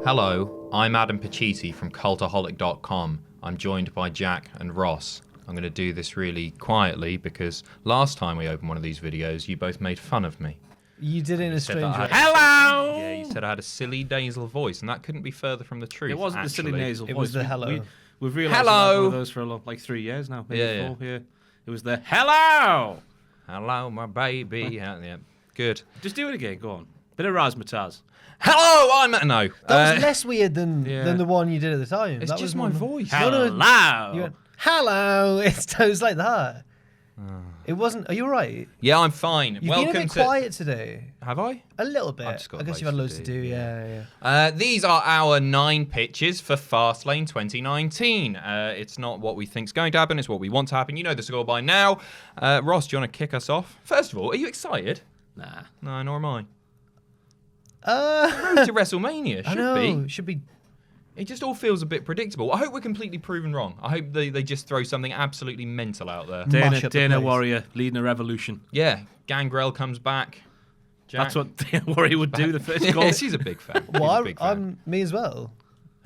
Hello, I'm Adam Pacitti from Cultaholic.com. I'm joined by Jack and Ross. I'm going to do this really quietly because last time we opened one of these videos, you both made fun of me. You did it in a strange way. Hello! Yeah, you said I had a silly nasal voice, and that couldn't be further from the truth. It wasn't actually. the silly nasal voice. It was the hello. We've realised we've had one of those for like 3 years now. Maybe 4. Yeah. It was the hello! Hello, my baby. Yeah, good. Just do it again, go on. Bit of razzmatazz. Hello, I'm... No. That was less weird than the one you did at the time. It's that just was my voice. Hello! You went, hello! It was like that. It wasn't... Are you all right? Yeah, I'm fine. You've been a bit quiet today. Have I? A little bit. I guess you've had loads to do, yeah. These are our 9 pitches for Fastlane 2019. It's not what we think's going to happen, it's what we want to happen. You know the score by now. Ross, do you want to kick us off? First of all, are you excited? Nah. No, nor am I. Road to WrestleMania should be. It just all feels a bit predictable. I hope we're completely proven wrong. I hope they just throw something absolutely mental out there. Dana Warrior leading a revolution. Yeah, Gangrel comes back. Jack. That's what Dana Warrior would do the first goal. Yeah, she's a big fan. Well, I'm me as well.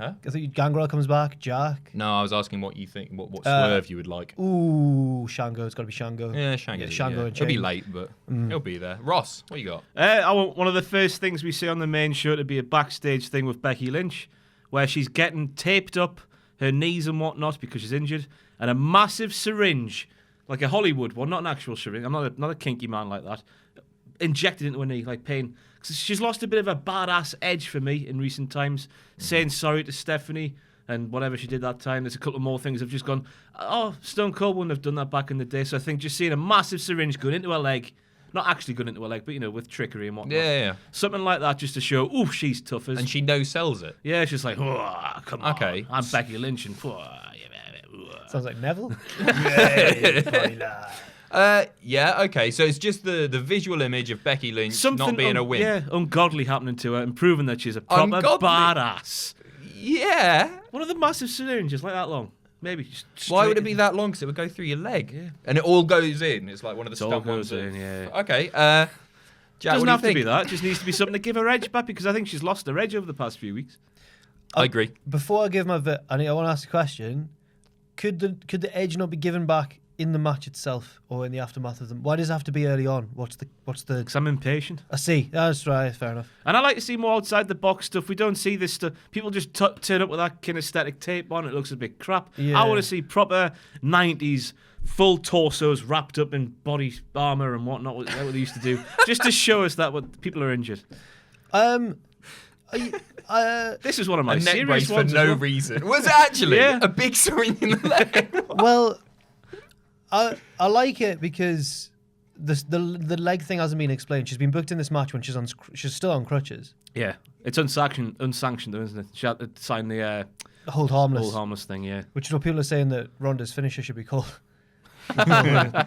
Huh? I think Gangrel comes back, Jack. No, I was asking what you think, what swerve you would like. Ooh, Shango. It's got to be Shango. Yeah, Shango. Shango and He'll be Chain. late, but he'll be there. Ross, what you got? I want one of the first things we see on the main show to be a backstage thing with Becky Lynch, where she's getting taped up, her knees and whatnot because she's injured, and a massive syringe, like a Hollywood one, not an actual syringe. I'm not a kinky man like that. Injected into her knee, like pain. She's lost a bit of a badass edge for me in recent times. Saying sorry to Stephanie and whatever she did that time. There's a couple of more things I've just gone, oh, Stone Cold wouldn't have done that back in the day. So I think just seeing a massive syringe going into her leg, not actually going into her leg, but, you know, with trickery and whatnot. Yeah. Something like that just to show, ooh, she's tough as... And she no-sells it. Yeah, she's like, oh, come on. Okay. I'm Becky Lynch and... Sounds like Neville. Yeah, okay. So it's just the visual image of Becky Lynch Something not being a win. Yeah, ungodly happening to her and proving that she's a proper badass. Yeah. One of the massive syringes, like that long. Maybe. Why would it be that long? Because it would go through your leg. Yeah. And it all goes in. It's like one of the stunt goes ones. in, yeah. Okay. Jack, Doesn't what have do you to be think? that. It just needs to be something to give her edge back because I think she's lost her edge over the past few weeks. I agree. Before I give my I want to ask a question. Could the edge not be given back in the match itself or in the aftermath of them? Why does it have to be early on? What's the? Because I'm impatient. I see. That's right. Fair enough. And I like to see more outside the box stuff. We don't see this stuff. People just turn up with that kinesthetic tape on. It looks a bit crap. Yeah. I want to see proper 90s full torsos wrapped up in body armor and whatnot. What they used to do, just to show us that what people are injured. This is one of my A neck serious brace for ones. no reason. Was it actually a big syringe in the leg? Well, I like it because the leg thing hasn't been explained. She's been booked in this match when she's still on crutches. Yeah, it's unsanctioned though, isn't it? She had to sign the Hold harmless thing. Yeah, which is what people are saying that Ronda's finisher should be called. Because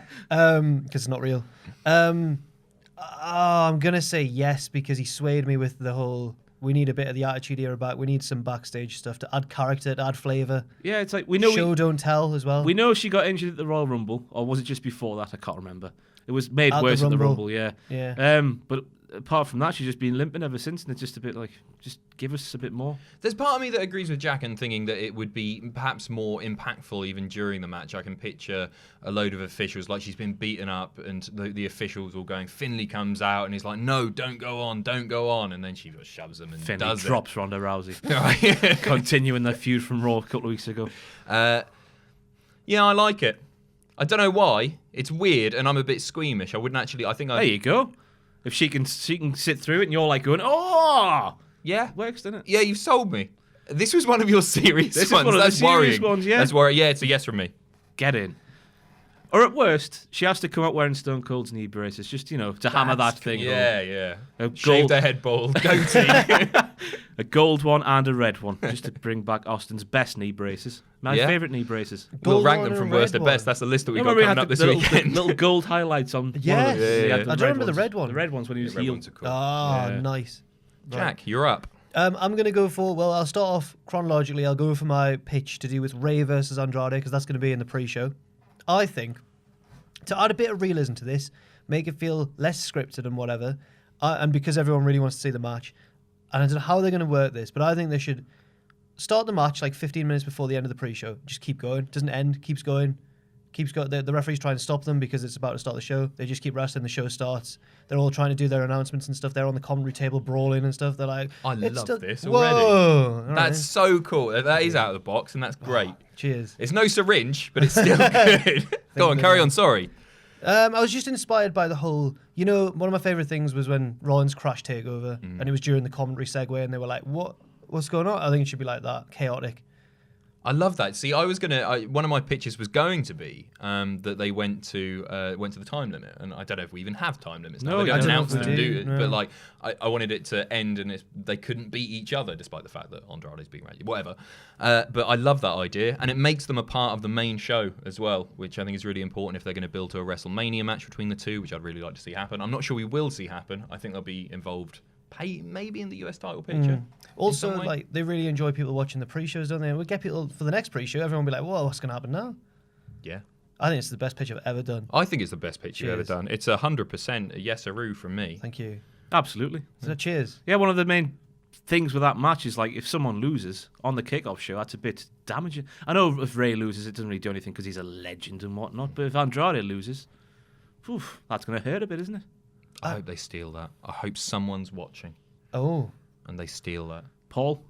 it's not real. I'm gonna say yes because he swayed me with the whole. We need a bit of the Attitude Era back. We need some backstage stuff to add character, to add flavour. Yeah, it's like we know show don't tell as well. We know she got injured at the Royal Rumble, or was it just before that? I can't remember. It was made At worse the at the Rumble. Rumble, yeah. Yeah. But apart from that, she's just been limping ever since, and it's just a bit like, just give us a bit more. There's part of me that agrees with Jack and thinking that it would be perhaps more impactful even during the match. I can picture a load of officials, like she's been beaten up, and the officials all going, Finlay comes out, and he's like, no, don't go on, and then she just shoves them and Finlay drops Ronda Rousey. it. Continuing their feud from Raw a couple of weeks ago. Yeah, I like it. I don't know why. It's weird, and I'm a bit squeamish. I wouldn't actually. I think There you go. If she can sit through it, and you're like going, oh, yeah, works, doesn't it? Yeah, you've sold me. This was one of your serious This ones. is one of That's the serious worrying. ones, yeah. That's worrying. Yeah, it's a yes from me. Get in. Or at worst, she has to come out wearing Stone Cold's knee braces, just, you know, to hammer that thing home. Yeah. A Shave gold- their head bald, goatee. A gold one and a red one, just to bring back Austin's best knee braces. My favourite knee braces. We'll Gold rank one them and from a worst red to best. one. That's the list that we Remember got we coming had up this the little, weekend. little gold highlights on Yes. one of the, Yeah. the I red don't remember the ones. red one. The red ones when he was The red healed. ones are cool. Ah, Yeah. nice. Right. Jack, you're up. I'm going to go for, well, I'll start off chronologically. I'll go for my pitch to do with Ray versus Andrade because that's going to be in the pre-show. I think to add a bit of realism to this, make it feel less scripted and whatever, and because everyone really wants to see the match, and I don't know how they're going to work this, but I think they should start the match like 15 minutes before the end of the pre-show. Just keep going. Doesn't end. Keeps going. The referee's trying to stop them because it's about to start the show. They just keep wrestling. The show starts. They're all trying to do their announcements and stuff. They're on the commentary table brawling and stuff. They're like, I love this Whoa! already. All That's right. so cool. That is out of the box, and that's great. Cheers. It's no syringe, but it's still good. Go on, carry on. Sorry. I was just inspired by the whole, one of my favorite things was when Rollins crashed TakeOver, and it was during the commentary segue, and they were like, what's going on? I think it should be like that, chaotic. I love that. See, I was one of my pitches was going to be that they went to the time limit, and I don't know if we even have time limits now. No, They don't yeah, announce we them, do. do. But like, I wanted it to end, and they couldn't beat each other, despite the fact that Andrade's being Randy, whatever. But I love that idea, and it makes them a part of the main show as well, which I think is really important if they're going to build to a WrestleMania match between the two, which I'd really like to see happen. I'm not sure we will see happen. I think they'll be involved. Maybe in the US title picture. Also, like, they really enjoy people watching the pre-shows, don't they? We get people for the next pre-show. Everyone will be like, "Whoa, what's going to happen now?" Yeah. I think it's the best pitch I've ever done. I think it's the best pitch you've ever Cheers. done. It's 100% a yes-a-roo from me. Thank you. Absolutely. So, cheers. Yeah, one of the main things with that match is like if someone loses on the kickoff show, that's a bit damaging. I know if Ray loses, it doesn't really do anything because he's a legend and whatnot. But if Andrade loses, that's going to hurt a bit, isn't it? I hope they steal that. I hope someone's watching Oh, and they steal that. Paul?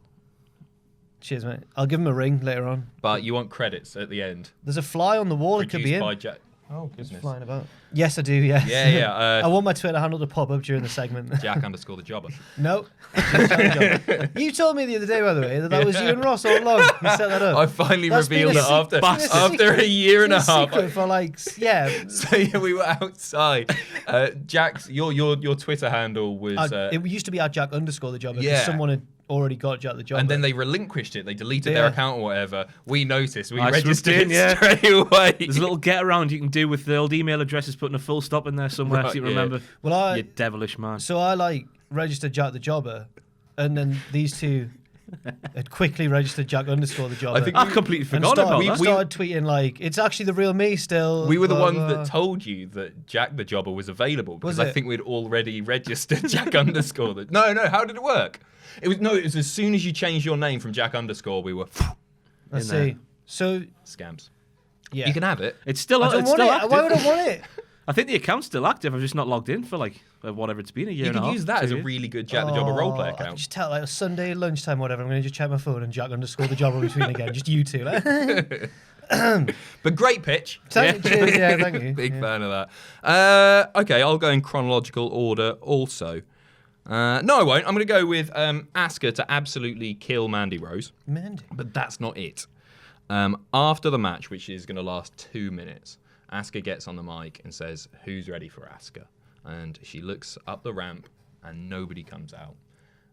cheers, mate. I'll give him a ring later on. But you want credits at the end. There's a fly on the wall. It could be Produced in. by Jack. Oh, goodness. Flying about. Yes, I do. Yes. Yeah. I want my Twitter handle to pop up during the segment. Jack_the_jobber. No. You told me the other day, by the way, that was you and Ross all along. You set that up. I finally That's revealed been it a after a year and a half. Secret for like, yeah. So yeah, we were outside. Jack's your Twitter handle was It used to be at Jack_the_jobber because Yeah. someone had already got Jack the Jobber. and then they relinquished it. They deleted their Yeah. account or whatever. We noticed. We I registered swooped in, it yeah. straight away. There's a little get around you can do with the old email addresses, putting a full stop in there somewhere, Right, so you yeah. remember. Well, You devilish man. So I like registered Jack the Jobber, and then these two had quickly registered Jack_the_jobber. I think I completely and forgot about that. started tweeting like, it's actually the real me still. We were the blah, ones blah. that told you that Jack the Jobber was available because Was I it? think we'd already registered Jack underscore. No. How did it work? It was as soon as you changed your name from Jack underscore, we were Let's in there. see. So scams. yeah, You can have it. It's still, I don't it's want still it. active. Why would I want it? I think the account's still active. I've just not logged in for like whatever it's been, a year You and a can half. use that 2 as a years. really good Jack the Jobber roleplay I can account. just tell like Sunday lunchtime, whatever. I'm gonna just check my phone and Jack_the_jobber between again. Just you two. Like. But great pitch. Cheers, yeah, thank you. Big Yeah. fan of that. Okay, I'll go in chronological order also. No, I won't. I'm going to go with Asuka to absolutely kill Mandy Rose. Mandy. But that's not it. After the match, which is going to last 2 minutes, Asuka gets on the mic and says, "Who's ready for Asuka?" And she looks up the ramp and nobody comes out.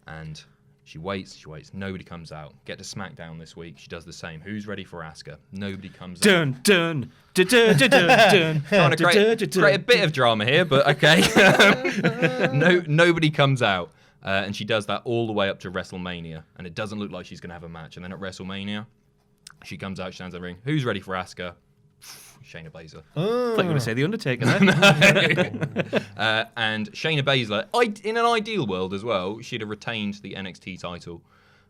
And she waits, nobody comes out. Get to SmackDown this week, she does the same. Who's ready for Asuka? Nobody comes out. Dun dun dun dun dun dun. Trying to create a bit of drama here, but okay. Nobody comes out. And she does that all the way up to WrestleMania. And it doesn't look like she's going to have a match. And then at WrestleMania, she comes out, she stands in the ring. Who's ready for Asuka? Shayna Baszler. I thought you were going to say The Undertaker then. And Shayna Baszler, in an ideal world as well, she'd have retained the NXT title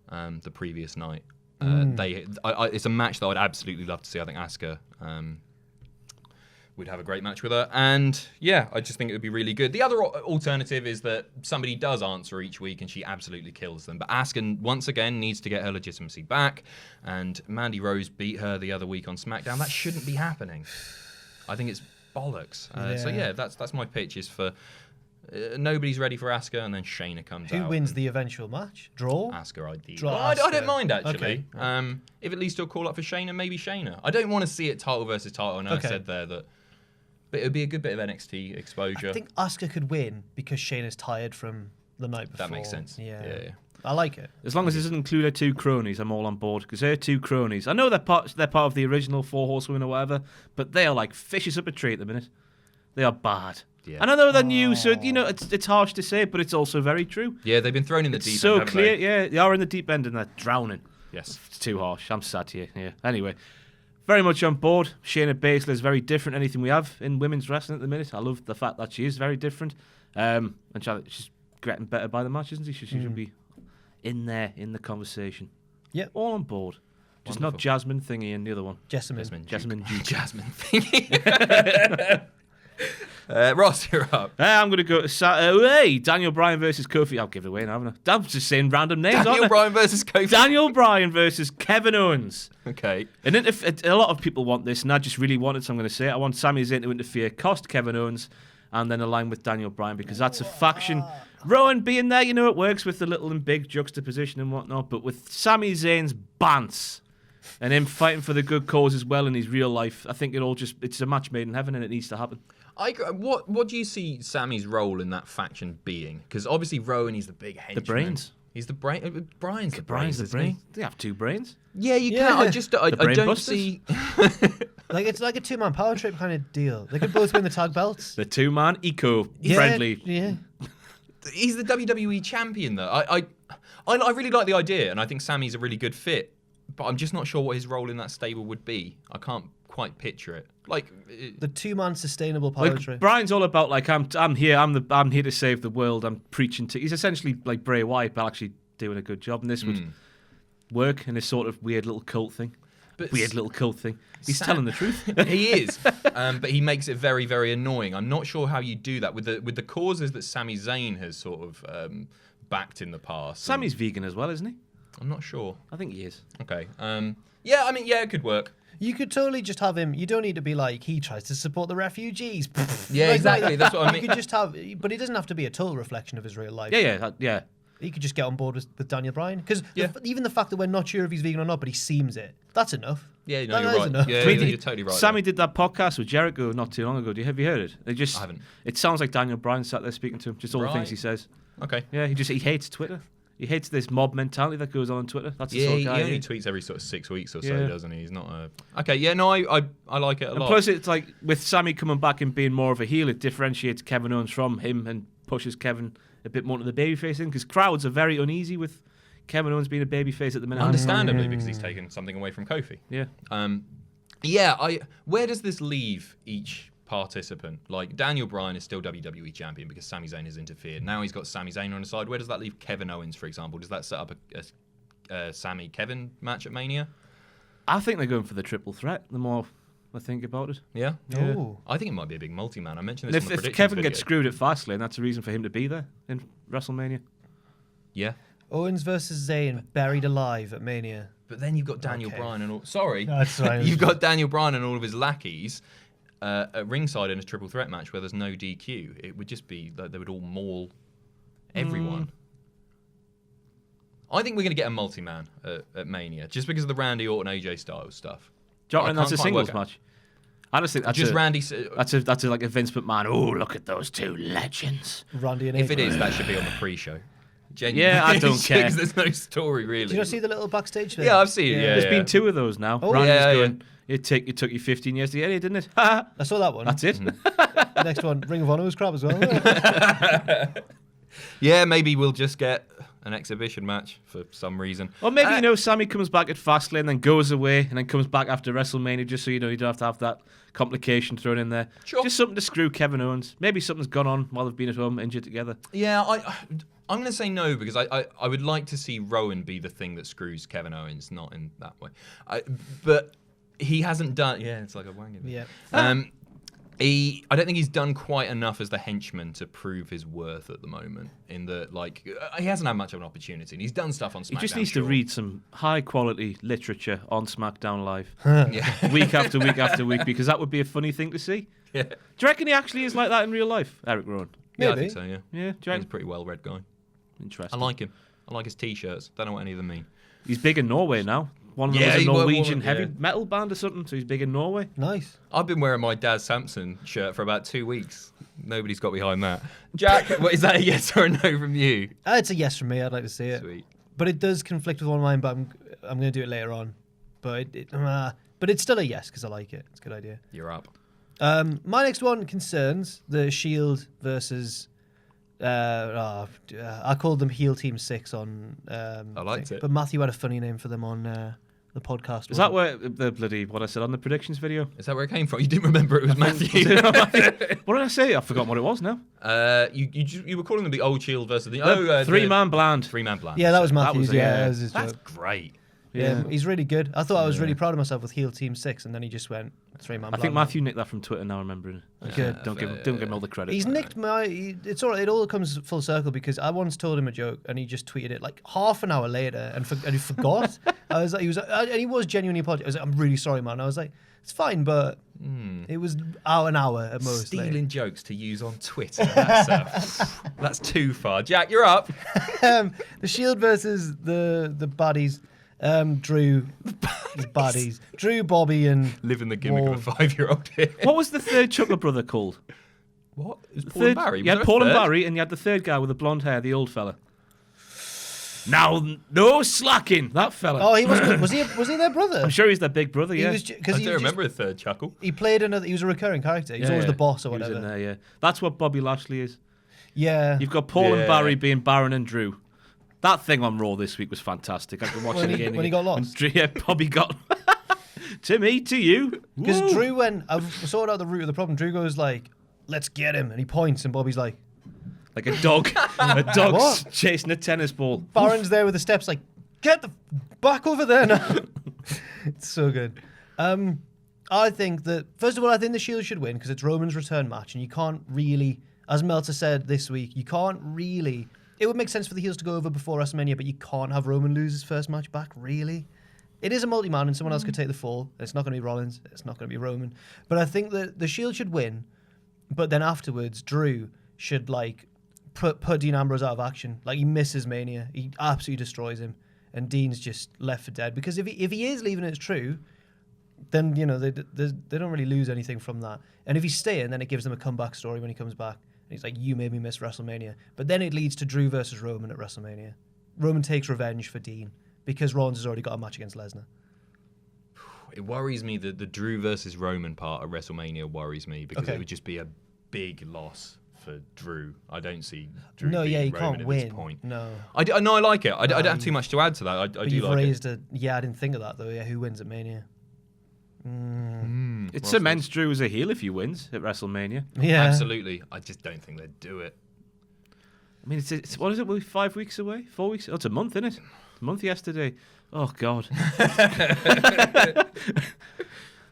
the previous night. It's a match that I'd absolutely love to see. I think Asuka would have a great match with her. And yeah, I just think it would be really good. The other alternative is that somebody does answer each week and she absolutely kills them. But Asuka, once again, needs to get her legitimacy back. And Mandy Rose beat her the other week on SmackDown. That shouldn't be happening. I think it's bollocks. So yeah, that's my pitch is for nobody's ready for Asuka and then Shayna comes out. Who wins the eventual match? Draw? Asuka ideally. Draw Well, I Asuka. don't mind actually. Okay. If it leads to a call up for Shayna, maybe Shayna. I don't want to see it title versus title. I know Okay. I said there that, but it would be a good bit of NXT exposure. I think Asuka could win because Shayna's tired from the night before. That makes sense. Yeah. I like it. As long as it doesn't include her 2 cronies, I'm all on board. Because her 2 cronies, I know they're part of the original 4 Horsewomen or whatever, but they are like fishes up a tree at the minute. They are bad. Yeah. And I know they're new, so it's harsh to say, but it's also very true. Yeah, they've been thrown in the It's deep so end. haven't clear. they? Yeah, they are in the deep end and they're drowning. Yes. It's too harsh. I'm sad here. Yeah. Anyway, very much on board. Shayna Baszler is very different than anything we have in women's wrestling at the minute. I love the fact that she is very different. And she's getting better by the match, isn't she? She should be in there in the conversation. Yep. All on board. Just not Jasmine Thingy and the other one. Jessamine. Jasmine Duke. Jasmine Thingy. Ross, you're up. I'm going to go to Daniel Bryan versus Kofi. I'll give it away now, haven't I? I'm just saying random names, Daniel aren't I? Bryan versus Kofi. Daniel Bryan versus Kevin Owens. Okay. And a lot of people want this, and I just really want it, so I'm going to say it. I want Sami Zayn to interfere, cost Kevin Owens, and then align with Daniel Bryan, because that's a faction. Rowan being there, it works with the little and big juxtaposition and whatnot, but with Sami Zayn's bants and him fighting for the good cause as well in his real life, I think it's a match made in heaven, and it needs to happen. What do you see Sammy's role in that faction being? Because obviously Rowan, he's the big henchman. The brains. He's the brain. Brian's the Brian's brains. the brain. They have two brains. Yeah, you Yeah. can. I brain don't busters? see. Like it's like a 2-man power trip kind of deal. They could both win the tag belts. The two-man eco-friendly. Yeah. He's the WWE champion, though. I really like the idea, and I think Sammy's a really good fit. But I'm just not sure what his role in that stable would be. I can't quite picture it. The 2-man sustainable power Like trip. Brian's all about I'm here to save the world. I'm preaching to. He's essentially like Bray Wyatt, but actually doing a good job. And this would work in this sort of weird little cult thing. He's telling the truth. He is, but he makes it very, very annoying. I'm not sure how you do that with the causes that Sami Zayn has sort of backed in the past. Sammy's vegan as well, isn't he? I'm not sure. I think he is. Okay. Yeah, it could work. You could totally just have him. You don't need to be like, he tries to support the refugees. Yeah, Like, exactly. That's what I mean. You could just have, but it doesn't have to be a total reflection of his real life. Yeah. He could just get on board with Daniel Bryan. Because Yeah. even the fact that we're not sure if he's vegan or not, but he seems it, that's enough. Yeah, That you're is right. enough. Yeah, you're totally right. Sammy did that podcast with Jericho not too long ago. Have you heard it? I haven't. It sounds like Daniel Bryan sat there speaking to him. Just all the things he says. Okay. Yeah, he hates Twitter. He hates this mob mentality that goes on Twitter. That's the sort of He guy. only tweets every sort of 6 weeks or so, Yeah. doesn't he? He's not a... Okay, yeah, no, I like it a And lot. plus, it's like with Sammy coming back and being more of a heel, it differentiates Kevin Owens from him and pushes Kevin a bit more to the babyface thing, because crowds are very uneasy with Kevin Owens being a babyface at the minute. Understandably, because he's taken something away from Kofi. Yeah. Where does this leave each participant? Like, Daniel Bryan is still WWE champion because Sami Zayn has interfered. Now he's got Sami Zayn on his side. Where does that leave Kevin Owens, for example? Does that set up a Sami-Kevin match at Mania? I think they're going for the triple threat, the more I think about it. Yeah? Yeah. Oh. I think it might be a big multi-man. I mentioned And this on the if predictions Kevin video. gets screwed at Fastlane, that's a reason for him to be there in WrestleMania. Yeah. Owens versus Zayn buried alive at Mania. But then you've got Daniel Okay. Bryan and all... Sorry. That's right. You've got Daniel Bryan and all of his lackeys at ringside in a triple threat match where there's no DQ. It would just be that they would all maul everyone. I think we're going to get a multi-man at Mania just because of the Randy Orton AJ Styles stuff. Do you I reckon that's a can't quite singles work out. match? I just think that's Just a, Randy. that's like a Vince McMahon. Oh, look at those two legends. Randy and If it AJ. is, that should be on the pre-show. Genuinely. Yeah, I don't care. Because there's no story really. Did you not see the little backstage thing? Yeah, I've seen it. Yeah, There's been two of those now. Oh, Randy's yeah, going, It took you 15 years to get here, didn't it? I saw that one. That's it. The next one, Ring of Honor was crap as well. Yeah, maybe we'll just get an exhibition match for some reason. Or maybe, Sammy comes back at Fastlane, then goes away, and then comes back after WrestleMania, just so you don't have to have that complication thrown in there. Sure. Just something to screw Kevin Owens. Maybe something's gone on while they've been at home, injured together. Yeah, I'm going to say no because I would like to see Rowan be the thing that screws Kevin Owens, not in that way. But he hasn't done... Yeah, it's like a wagon. Yeah. I don't think he's done quite enough as the henchman to prove his worth at the moment. In the he hasn't had much of an opportunity. And he's done stuff on SmackDown. He just needs to read some high-quality literature on SmackDown Live. Yeah. Week after week after week, because that would be a funny thing to see. Yeah. Do you reckon he actually is like that in real life, Eric Rowan? Yeah, I Maybe. think so. Yeah. Yeah, do you He's a reckon? pretty well-read guy. Interesting. I like him. I like his t-shirts. Don't know what any of them mean. He's big in Norway now. One of them Yeah, is a he wa- Norwegian wa- heavy yeah. metal band or something, so he's big in Norway. Nice. I've been wearing my Daz Sampson shirt for about 2 weeks. Nobody's got behind that. Jack, what, is that a yes or a no from you? It's a yes from me. I'd like to see it. Sweet. But it does conflict with one of mine, but I'm going to do it later on. But it's still a yes because I like it. It's a good idea. You're up. My next one concerns the Shield versus. I called them Heel Team 6 on. I liked it. But Matthew had a funny name for them on The podcast. Is that where the bloody what I said on the predictions video? Is that where it came from? You didn't remember it was Matthew. What did I say? I've forgotten what it was now. You were calling them the old Shield versus the three-man bland. Three-man bland. Yeah, that was Matthew's. That was, that was his That's joke. great. Yeah, he's really good. I thought I was really proud of myself with heel team 6, and then he just went 3-man. I think Matthew nicked that from Twitter. Now remembering. Good. Don't give him all the credit. He's nicked my. It's all right. It all comes full circle because I once told him a joke and he just tweeted it like half an hour later and he forgot. I was like, and he was genuinely apologetic. I was like, I'm really sorry, man. I was like, it's fine, but it was an hour at most. Stealing jokes to use on Twitter. That's too far. Jack, you're up. The Shield versus the baddies. Drew, baddies. Drew, Bobby, and Living the gimmick of a 5-year-old here. What was the third Chuckle brother called? What? It was Paul and Barry. You had Paul and Barry, and you had the third guy with the blonde hair, the old fella. Now, no slacking, that fella. Oh, he was he their brother? I'm sure he's their big brother. Yeah, I don't remember a third chuckle. He played another. He was a recurring character. He was always the boss or whatever. He was in there, yeah. That's what Bobby Lashley is. Yeah. You've got Paul and Barry being Baron and Drew. That thing on Raw this week was fantastic. I've been watching it again. When he got lost. Bobby got to me, to you. Because Drew went. I've sorted out the root of the problem. Drew goes like, "Let's get him," and he points, and Bobby's like a dog. A dog's chasing a tennis ball. Baron's there with the steps, like, "Get the back over there now." It's so good. I think that first of all, I think the Shield should win because it's Roman's return match, and you can't really, as Meltzer said this week, you can't really. It would make sense for the heels to go over before WrestleMania, but you can't have Roman lose his first match back, really. It is a multi-man, and someone else could take the fall. It's not going to be Rollins. It's not going to be Roman. But I think that the Shield should win, but then afterwards, Drew should, like, put Dean Ambrose out of action. Like, he misses Mania. He absolutely destroys him, and Dean's just left for dead. Because if he is leaving it as true, then, you know, they don't really lose anything from that. And if he's staying, then it gives them a comeback story when he comes back. He's like, you made me miss WrestleMania. But then it leads to Drew versus Roman at WrestleMania. Roman takes revenge for Dean because Rollins has already got a match against Lesnar. It worries me that the Drew versus Roman part of WrestleMania worries me because it would just be a big loss for Drew. I don't see Drew beating Roman can't at win. this point. No, I like it. I don't have too much to add to that. I do like it. I didn't think of that though. Yeah, who wins at Mania? It cements Drew as a heel if he wins at WrestleMania. Yeah, absolutely. I just don't think they'd do it. I mean, it's what is it? We're 5 weeks away? 4 weeks? Oh, it's a month, isn't it? It's a month yesterday. Oh God.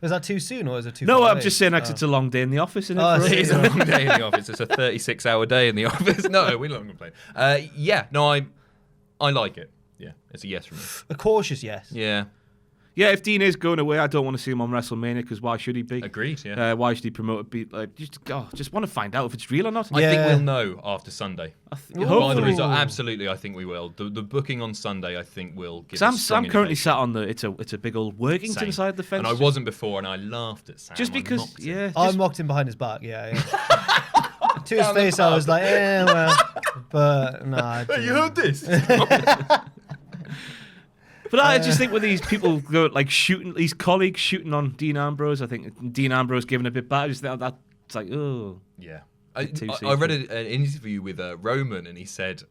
Is that too soon or is it too? No, far I'm just saying it's a long day in the office, isn't it? Oh, it is a long day in the office. It's a 36-hour day in the office. No, we're not going to play. I like it. Yeah, it's a yes from me. A cautious yes. Yeah. Yeah, if Dean is going away, I don't want to see him on WrestleMania because why should he be? Agreed, yeah. Why should he promote it? Just want to find out if it's real or not. I think we'll know after Sunday. Hopefully. Absolutely, I think we will. The booking on Sunday, I think, will give us Sam currently sat on it's a big old Workington side of the fence. And I wasn't before, and I laughed at Sam. Just because, I mocked him behind his back, yeah. To his face, I was like, well, but nah. Hey, you heard this? But I just think when these people go like shooting, these colleagues shooting on Dean Ambrose, I think Dean Ambrose giving a bit back. I just think that's like, oh. Yeah. I read an interview with Roman, and he said,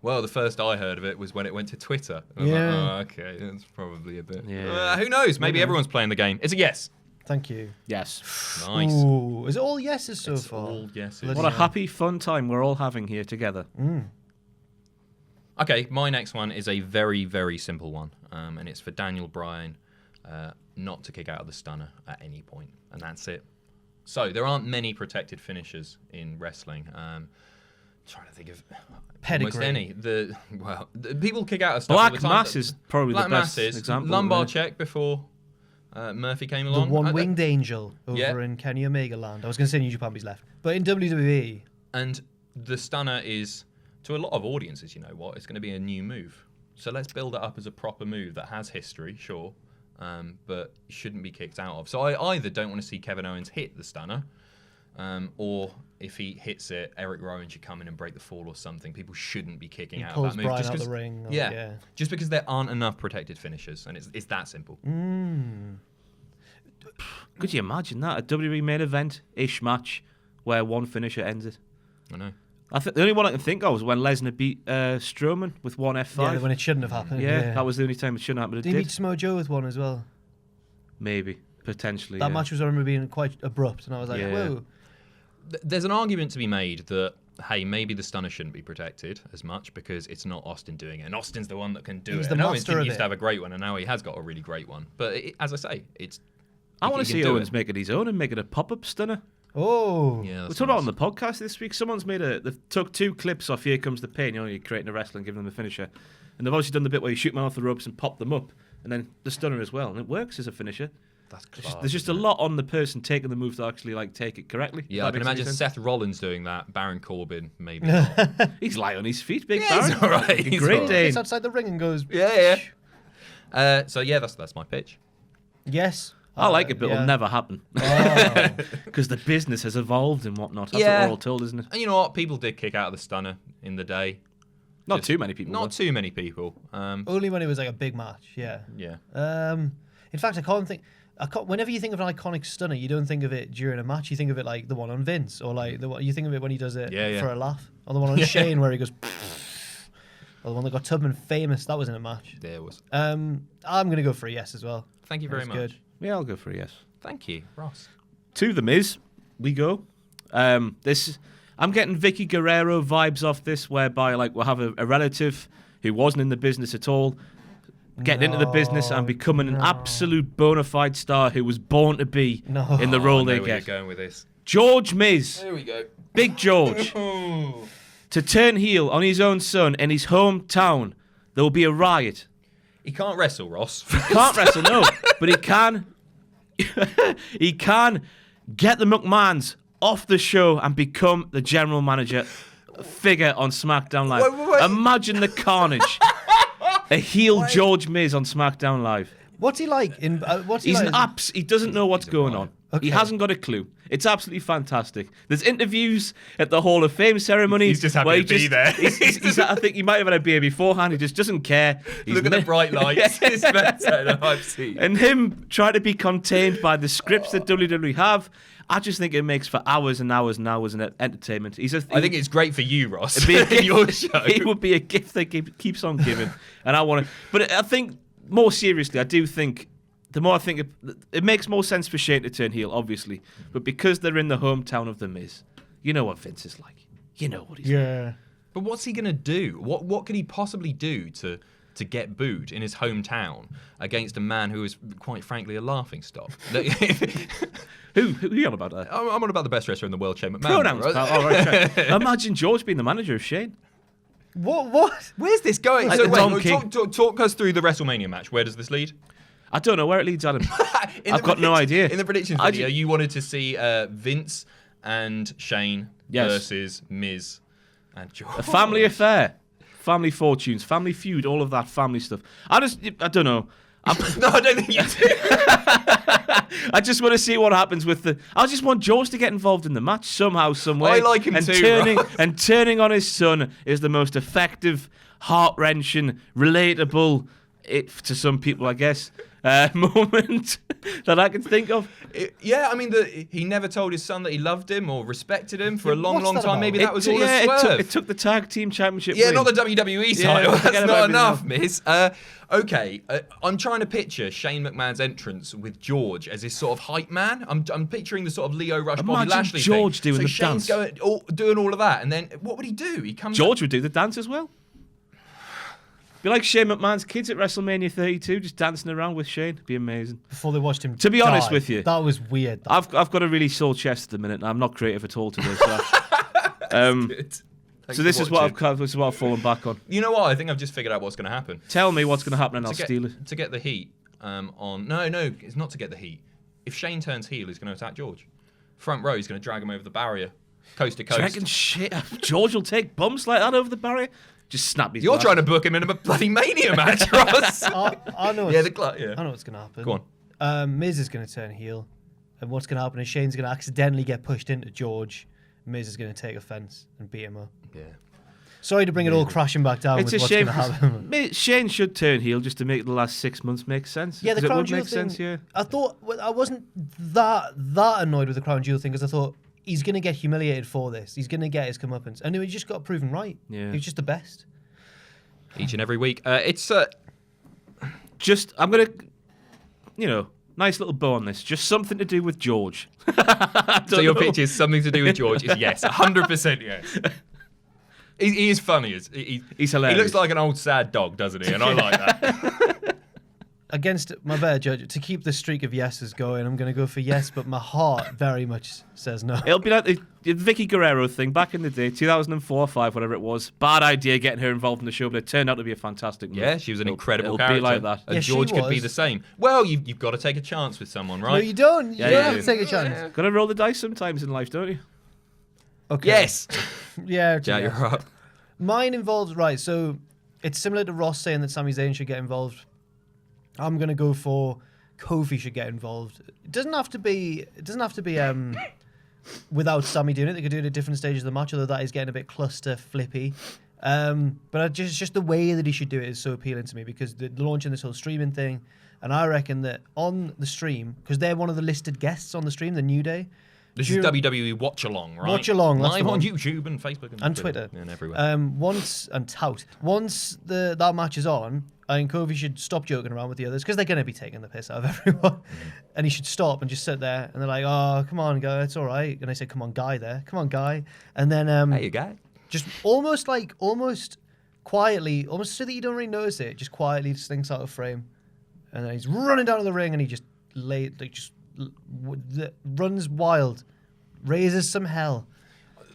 well, the first I heard of it was when it went to Twitter. And I was like, okay, that's probably a bit. Yeah. Who knows? Maybe everyone's playing the game. It's a yes. Thank you. Yes. Nice. Ooh, is it all yeses so far? All yeses. What a happy, fun time we're all having here together. Okay, my next one is a very, very simple one, and it's for Daniel Bryan not to kick out of the stunner at any point, and that's it. So there aren't many protected finishers in wrestling. Trying to think of almost any. The people kick out of stuff all the time. Black Mass is probably the best example. Lumbar check before Murphy came along. The one-winged angel over in Kenny Omega land. I was going to say New Japan's left, but in WWE. And the stunner is, to a lot of audiences, you know what, it's going to be a new move. So let's build it up as a proper move that has history, sure, but shouldn't be kicked out of. So I either don't want to see Kevin Owens hit the stunner, or if he hits it, Eric Rowan should come in and break the fall or something. People shouldn't be kicking out of that move. Bryan out the ring. Just because there aren't enough protected finishers, and it's that simple. Could you imagine that? A WWE main event-ish match where one finisher ends it. I know. The only one I can think of was when Lesnar beat Strowman with one F5. Yeah, when it shouldn't have happened. Yeah, that was the only time it shouldn't happen. But Did he beat Samoa Joe with one as well? Maybe, potentially. That match was, I remember, being quite abrupt, and I was like, whoa. There's an argument to be made that, hey, maybe the stunner shouldn't be protected as much because it's not Austin doing it. And Austin's the one that can do it. And Owens didn't used to have a great one, and now he has got a really great one. But as I say, I want to see Owens make it his own and make it a pop-up stunner. Oh. Yeah, we're talking about on the podcast this week. Someone's they've took 2 clips off Here Comes the Pain. You're creating a wrestler and giving them a finisher. And they've obviously done the bit where you shoot them off the ropes and pop them up. And then the stunner as well. And it works as a finisher. That's class, there's just a lot on the person taking the move to actually take it correctly. Yeah, I can imagine Seth Rollins doing that. Baron Corbin, maybe not. He's light on his feet, big Baron. He's all right. He's great day. He's outside the ring and goes... Yeah. So yeah, that's my pitch. Yes. I like it, but it'll never happen. Because the business has evolved and whatnot. That's what we're all told, isn't it? And you know what? People did kick out of the stunner in the day. Not too many people. Not too many people. Only when it was like a big match, yeah. Yeah. In fact, whenever you think of an iconic stunner, you don't think of it during a match. You think of it like the one on Vince, or like you think of it when he does it for a laugh, or the one on Shane where he goes, or the one that got Tubman famous. That was in a match. There was. I'm gonna go for a yes as well. Thank you very much. Good. Yeah, I'll go for a yes. Thank you, Ross. To The Miz, we go. I'm getting Vicky Guerrero vibes off this, whereby we'll have a relative who wasn't in the business at all, getting into the business and becoming an absolute bona fide star who was born to be in the role they get. get. Going with this. George Miz. There we go. Big George. To turn heel on his own son in his hometown, there will be a riot. He can't wrestle, Ross. He can't wrestle, no, but he can. He can get the McMahons off the show and become the general manager figure on SmackDown Live. Wait. Imagine the carnage. A heel George Miz on SmackDown Live. What's he like? He doesn't know what's going on. Okay. He hasn't got a clue. It's absolutely fantastic. There's interviews at the Hall of Fame ceremony. He's just happy to be there. I think he might have had a beer beforehand. He just doesn't care. Look at the bright lights. It's better. I've seen. And him trying to be contained by the scripts that WWE have, I just think it makes for hours and hours and hours of entertainment. I think it's great for you, Ross. In your show. It would be a gift that keeps on giving. And I want to. But I think, more seriously, I do think, the more I think, it makes more sense for Shane to turn heel, obviously. But because they're in the hometown of The Miz, you know what Vince is like. You know what he's like. But what's he going to do? What could he possibly do to get booed in his hometown against a man who is, quite frankly, a laughingstock? Who are you on about that? I'm on about the best wrestler in the world, Shane McMahon. Pronouns, pal. All right, sure. Imagine George being the manager of Shane. What? Where's this going? Like So talk us through the WrestleMania match. Where does this lead? I don't know where it leads, Adam. I've got no idea. In the predictions video, you wanted to see Vince and Shane versus Miz and George. A family affair. Family fortunes, family feud, all of that family stuff. I don't know. No, I don't think you do. I just want to see what happens with I just want George to get involved in the match somehow, some way. I like him too. Turning on his son is the most effective, heart-wrenching, relatable, to some people, I guess, moment that I can think of. He never told his son that he loved him or respected him for a long time. About? Maybe that was all a swerve. It took the tag team championship. Yeah, win. not the WWE title. That's not enough, else. Miz. Okay, I'm trying to picture Shane McMahon's entrance with George as his sort of hype man. I'm picturing the sort of Leo Rush, Bobby Lashley George thing. doing the Shane's dance. doing all of that, and then what would he do? George would do the dance as well. Be like Shane McMahon's kids at WrestleMania 32, just dancing around with Shane. It'd be amazing. Before they watched him To be honest with you. That was weird. I've got a really sore chest at the minute, and I'm not creative at all today. So, so this is what I've fallen back on. You know what? I think I've just figured out what's going to happen. Tell me what's going to happen, and I'll steal it. To get the heat on... No, it's not to get the heat. If Shane turns heel, he's going to attack George. Front row, he's going to drag him over the barrier. Coast to coast. Do you reckon George will take bumps like that over the barrier? Just snap his You're glass. trying to book him in a bloody Mania match, Ross. I know. I know what's going to happen. Go on. Miz is going to turn heel, and what's going to happen is Shane's going to accidentally get pushed into George. Miz is going to take offense and beat him up. Yeah. Sorry to bring it all crashing back down. It's with a what's shame. going to happen. Shane should turn heel just to make the last 6 months make sense. Yeah, the crown would jewel make thing. sense. Yeah. I thought I wasn't that annoyed with the crown jewel thing because I thought he's going to get humiliated for this. He's going to get his comeuppance. And he just got proven right. Yeah. He was just the best. Each and every week. It's just, I'm going to, nice little bow on this. Just something to do with George. so your pitch is something to do with George is yes, 100% yes. He is funny. He's hilarious. He looks like an old sad dog, doesn't he? And I like that. Against my better judge, to keep the streak of yeses going, I'm going to go for yes, but my heart very much says no. It'll be like the Vicky Guerrero thing back in the day, 2004 or 5, whatever it was. Bad idea getting her involved in the show, but it turned out to be a fantastic move. Yeah, she was an incredible it'll character. Be like that. And Yeah, George she could be was. the same. Well, you've got to take a chance with someone, right? No, you don't. You Yeah, don't yeah, have to take a chance. Yeah. Got to roll the dice sometimes in life, don't you? Okay. Yes. Yeah, Yeah, you're right. Mine involves, right, so it's similar to Ross saying that Sami Zayn should get involved. I'm going to go for Kofi should get involved. It doesn't have to be without Sami doing it. They could do it at different stages of the match, although that is getting a bit cluster flippy. But just the way that he should do it is so appealing to me because they're launching this whole streaming thing. And I reckon that on the stream, because they're one of the listed guests on the stream, the New Day. This is WWE Watch Along, right? Watch Along, that's live the on one. YouTube and Facebook And Twitter. and everywhere. Once that match is on, I think Kofi should stop joking around with the others because they're going to be taking the piss out of everyone. And he should stop and just sit there. And they're like, oh, come on, guy, it's all right. And I say, come on, guy there. Come on, guy. And then Hey, you guy. just almost quietly, almost so that you don't really notice it, just quietly slinks out of frame. And then he's running down to the ring and he just runs wild, raises some hell.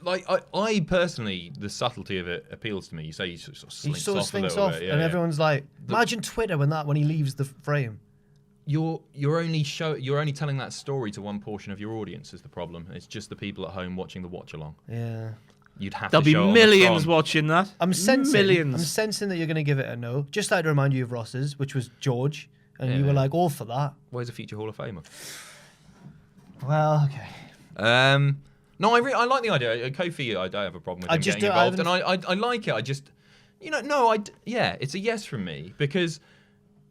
Like I personally, the subtlety of it appeals to me. You say he sort of He slinks sort of off a slinks little off, bit, and everyone's like, imagine Twitter when he leaves the frame. You're only telling that story to one portion of your audience is the problem. It's just the people at home watching the watch along. Yeah. You'd have There'll to be show it on millions the Tron. watching that. I'm sensing millions. that you're going to give it a no. Just like to remind you of Ross's, which was George, and Yeah, you were man. like all for that. Where's a future Hall of Famer? Well, okay. No, I like the idea. Kofi, I don't have a problem with I him just getting don't- involved, and I like it. I just, yeah, it's a yes from me because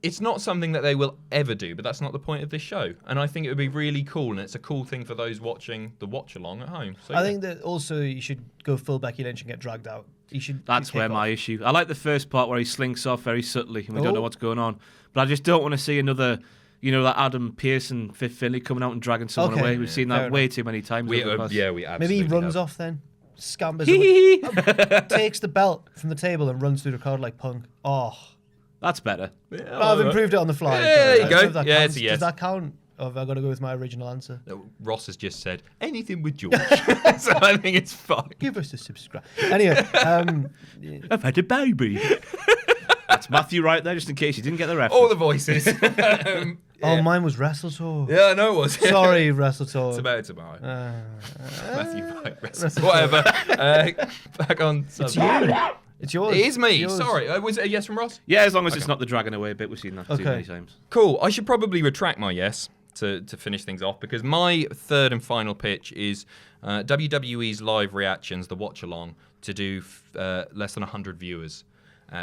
it's not something that they will ever do, but that's not the point of this show. And I think it would be really cool, and it's a cool thing for those watching the watch along at home. So I think that also you should go full Becky Lynch and get dragged out. You should. That's where my issue. I like the first part where he slinks off very subtly and we don't know what's going on. But I just don't want to see another, that Adam Pearce and Fifth Finlay coming out and dragging someone Okay. away. We've seen Fair that way too many times. we over the past- absolutely Maybe he runs have. off then, scampers, away, takes the belt from the table and runs through the crowd like Punk. Oh, That's better. Yeah, I've improved it on the fly. Yeah, there you I go. don't know if that Yeah, counts. it's a yes. Does that count? Or have I got to go with my original answer? Ross has just said anything with George, so I think it's fine. Give us a subscribe. Anyway, I've had a baby. That's Matthew right there, just in case you didn't get the reference. All the voices. oh, mine was Wrestle Talk. Yeah, I know it was. Sorry, Wrestle Talk. It's tomorrow. Matthew White, Wrestle whatever. Back on. It's subject. you. It's yours. It is me. It's yours. Sorry. Was it a yes from Ross? Yeah, as long as it's not the dragging away bit. We've seen that too Okay. many times. Cool. I should probably retract my yes to finish things off because my third and final pitch is WWE's live reactions, the watch along, to do less than 100 viewers.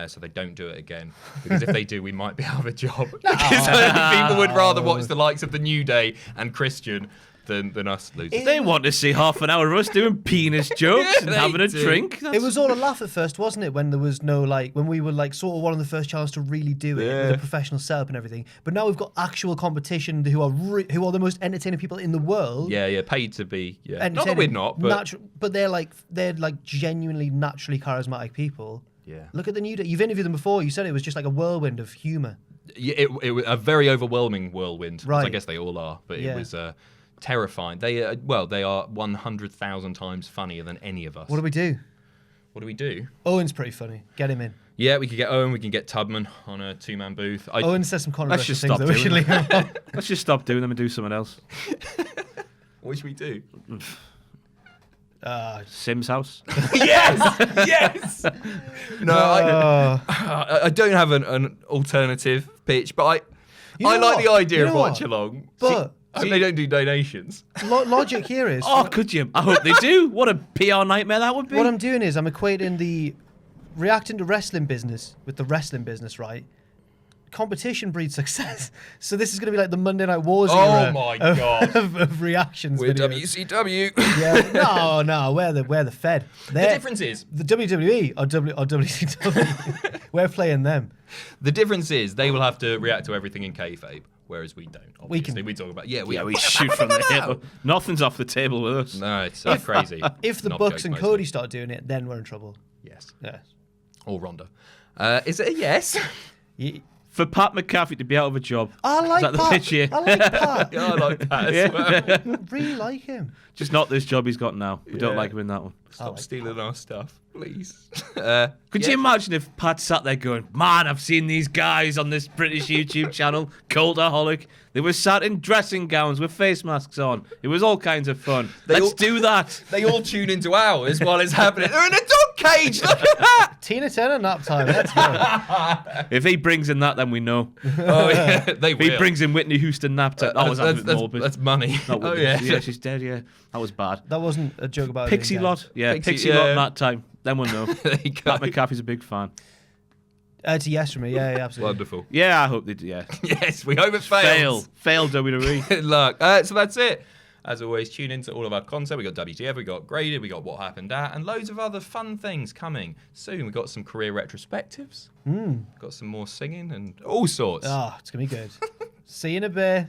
So they don't do it again. Because if they do, we might be out of a job. Because people would rather watch the likes of the New Day and Christian than us losing. They want to see half an hour of us doing penis jokes Yeah, and they having a do. drink. It was all a laugh at first, wasn't it? When there was no when we were sort of one of the first channels to really do it with a professional setup and everything. But now we've got actual competition who are the most entertaining people in the world. Yeah, paid to be. Yeah, not that Entertaining, we're not, but but they're genuinely naturally charismatic people. yeah, Look at the New Day. You've interviewed them before. You said it was just like a whirlwind of humor. it was a very overwhelming whirlwind. As I Right. guess they all are, but Yeah. it was terrifying. They are 100,000 times funnier than any of us. What do we do? What do we do? Owen's pretty funny. Get him in. Yeah, we could get Owen. We can get Tubman on a two-man booth. Owen says some controversial just things stop that we should doing leave him on. Let's just stop doing them and do something else. What should we do? Sim's house. Yes, yes. No, I don't have an alternative pitch, but I You like know the what? idea You of know watch what? along. But- I hope they don't do donations. Logic here is Oh, could you? I hope they do. What a PR nightmare that would be. what I'm doing is I'm equating the reacting to wrestling business with the wrestling business, right? competition breeds success. So this is going to be like the Monday Night Wars Oh era my God. of reactions. We're videos. WCW. Yeah, no, we're the Fed. The difference is the WWE or WCW. We're playing them. The difference is they will have to react to everything in kayfabe, whereas we don't. Obviously, we talk about we shoot from the hip. Nothing's off the table with us. No, it's crazy. If the Not Bucks joke and mostly. Cody start doing it, then we're in trouble. Yes. Yes. Or Ronda. Is it a yes? For Pat McAfee to be out of a job. I like Is that the Pat. pitch here? I like Pat. Yeah, I like that as well. I really like him. Just not this job he's got now. We don't Yeah. like him in that one. Stop stealing our stuff, please. Could you imagine if Pat sat there going, man, I've seen these guys on this British YouTube channel, Cultaholic. They were sat in dressing gowns with face masks on. It was all kinds of fun. Let's do that. They all tune into ours while it's happening. They're in a dog cage. Look at that. Tina Turner nap time. Let's go. If he brings in that, then we know. Oh yeah, they If will. he brings in Whitney Houston nap time, that was morbid. That's money. Not Oh Whitney. yeah. Yeah, she's dead, yeah. That was bad. That wasn't a joke about Pixie being Lot. dead. Yeah, Pixie Lot nap time. Then we'll know. There you go. Pat McAfee's a big fan. It's a yes from me. Yeah, absolutely. Wonderful. Yeah, I hope they do, yeah. Yes, we hope it fails. Fail WWE. Good luck. So that's it. As always, tune into all of our content. We got WTF, we got Graded, we got What Happened At, and loads of other fun things coming soon. We got some career retrospectives. Got some more singing and all sorts. Oh, it's going to be good. See you in a bit.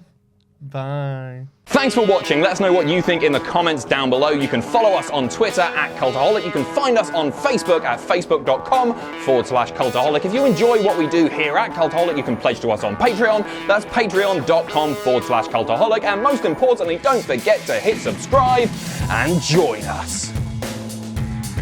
Bye. Thanks for watching. Let us know what you think in the comments down below. You can follow us on Twitter @Cultaholic. You can find us on Facebook at facebook.com/Cultaholic. If you enjoy what we do here at Cultaholic, you can pledge to us on Patreon. That's patreon.com/Cultaholic. And most importantly, don't forget to hit subscribe and join us.